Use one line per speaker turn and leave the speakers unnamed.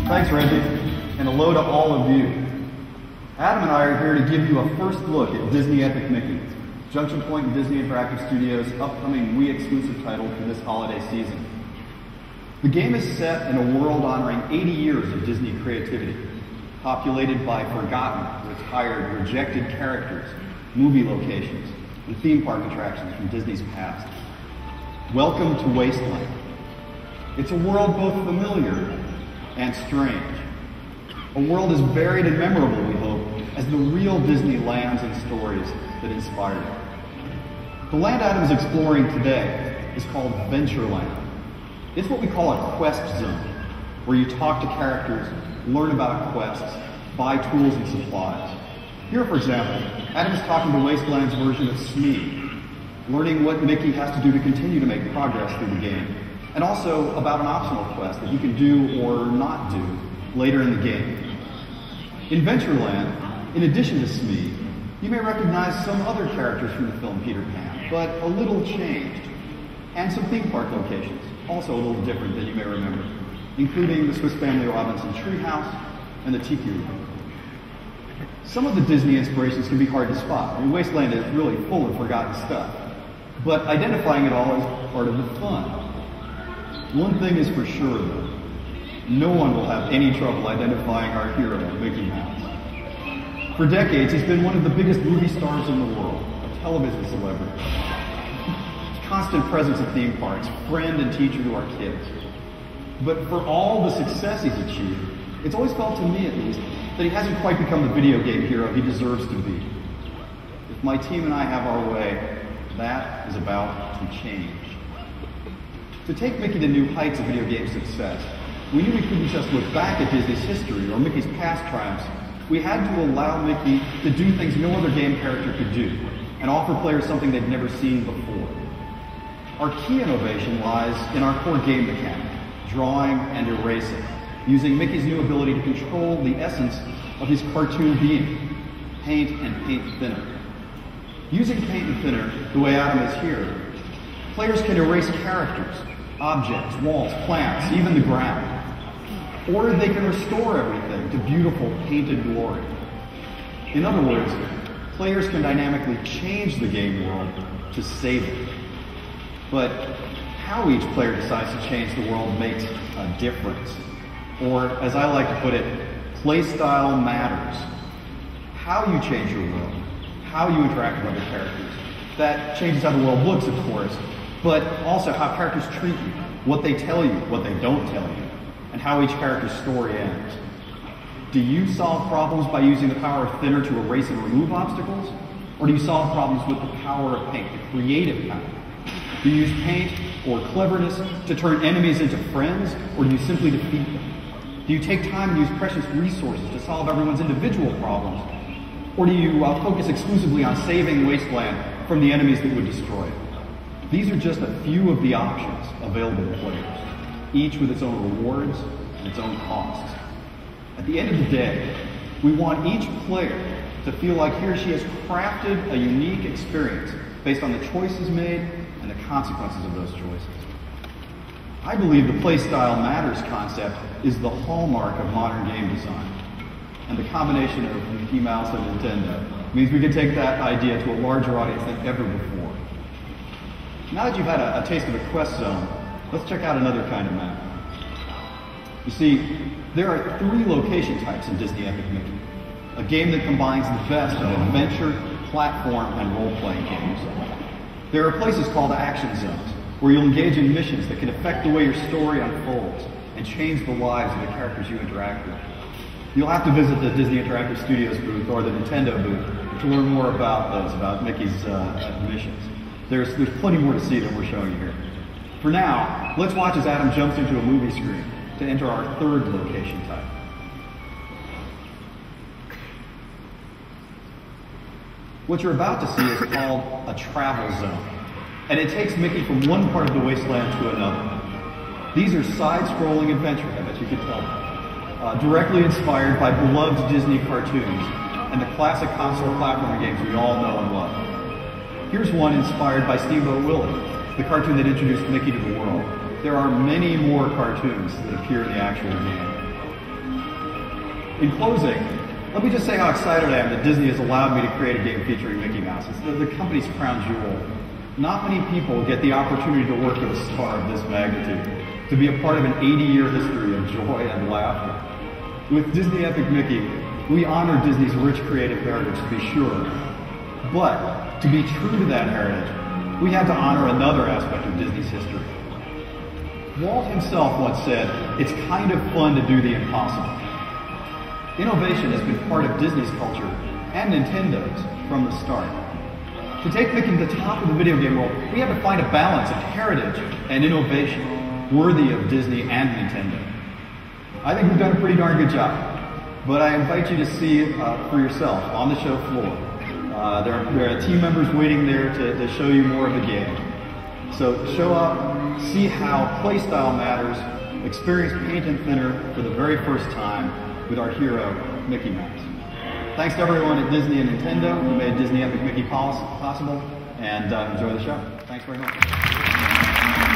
Thanks, Reggie, and hello to all of you. Adam and I are here to give you a first look at Disney Epic Mickey, Junction Point and Disney Interactive Studios' upcoming Wii exclusive title for this holiday season. The game is set in a world honoring 80 years of Disney creativity, populated by forgotten, retired, rejected characters, movie locations, and theme park attractions from Disney's past. Welcome to Wasteland. It's a world both familiar and strange. A world as varied and memorable, we hope, as the real Disney lands and stories that inspired it. The land Adam is exploring today is called Ventureland. It's what we call a quest zone, where you talk to characters, learn about quests, buy tools and supplies. Here, for example, Adam is talking to Wasteland's version of Smee, learning what Mickey has to do to continue to make progress through the game, and also about an optional quest that you can do or not do later in the game. In Ventureland, in addition to Smee, you may recognize some other characters from the film Peter Pan, but a little changed, and some theme park locations, also a little different than you may remember, including the Swiss Family Robinson Treehouse and the Tiki Room. Some of the Disney inspirations can be hard to spot. I mean, Wasteland is really full of forgotten stuff, but identifying it all is part of the fun. One thing is for sure, though. No one will have any trouble identifying our hero, Mickey Mouse. For decades, he's been one of the biggest movie stars in the world, a television celebrity. Constant presence at theme parks, friend and teacher to our kids. But for all the success he's achieved, it's always felt, to me at least, that he hasn't quite become the video game hero he deserves to be. If my team and I have our way, that is about to change. To take Mickey to new heights of video game success, we knew we couldn't just look back at Disney's history or Mickey's past triumphs. We had to allow Mickey to do things no other game character could do, and offer players something they've never seen before. Our key innovation lies in our core game mechanic, drawing and erasing, using Mickey's new ability to control the essence of his cartoon being, paint and paint thinner. Using paint and thinner the way Adam is here, players can erase characters, objects, walls, plants, even the ground. Or they can restore everything to beautiful painted glory. In other words, players can dynamically change the game world to save it. But how each player decides to change the world makes a difference. Or, as I like to put it, playstyle matters. How you change your world, how you interact with other characters. That changes how the world looks, of course, but also how characters treat you, what they tell you, what they don't tell you, and how each character's story ends. Do you solve problems by using the power of thinner to erase and remove obstacles? Or do you solve problems with the power of paint, the creative power? Do you use paint or cleverness to turn enemies into friends, or do you simply defeat them? Do you take time and use precious resources to solve everyone's individual problems, or do you focus exclusively on saving Wasteland from the enemies that would destroy it? These are just a few of the options available to players, each with its own rewards and its own costs. At the end of the day, we want each player to feel like he or she has crafted a unique experience based on the choices made and the consequences of those choices. I believe the playstyle matters concept is the hallmark of modern game design. And the combination of Mickey Mouse and Nintendo means we can take that idea to a larger audience than ever before. Now that you've had a taste of the quest zone, let's check out another kind of map. You see, there are 3 location types in Disney Epic Mickey, a game that combines the best of adventure, platform, and role-playing games. There are places called action zones, where you'll engage in missions that can affect the way your story unfolds and change the lives of the characters you interact with. You'll have to visit the Disney Interactive Studios booth or the Nintendo booth to learn more about those, about Mickey's missions. There's plenty more to see than we're showing you here. For now, let's watch as Adam jumps into a movie screen to enter our 3rd location type. What you're about to see is called a travel zone, and it takes Mickey from one part of the wasteland to another. These are side-scrolling adventure, I bet you could tell, directly inspired by beloved Disney cartoons and the classic console platforming games we all know and love. Here's one inspired by Steamboat Willie, the cartoon that introduced Mickey to the world. There are many more cartoons that appear in the actual game. In closing, let me just say how excited I am that Disney has allowed me to create a game featuring Mickey Mouse. It's the company's crown jewel. Not many people get the opportunity to work with a star of this magnitude, to be a part of an 80-year history of joy and laughter. With Disney Epic Mickey, we honor Disney's rich creative heritage, to be sure. But to be true to that heritage, we had to honor another aspect of Disney's history. Walt himself once said, "It's kind of fun to do the impossible." Innovation has been part of Disney's culture and Nintendo's from the start. To take Mickey to the top of the video game world, we had to find a balance of heritage and innovation worthy of Disney and Nintendo. I think we've done a pretty darn good job, but I invite you to see for yourself on the show floor. There are team members waiting there to show you more of the game. So show up, see how playstyle matters, experience paint and thinner for the very first time with our hero, Mickey Mouse. Thanks to everyone at Disney and Nintendo who made Disney Epic Mickey possible, and enjoy the show. Thanks very much.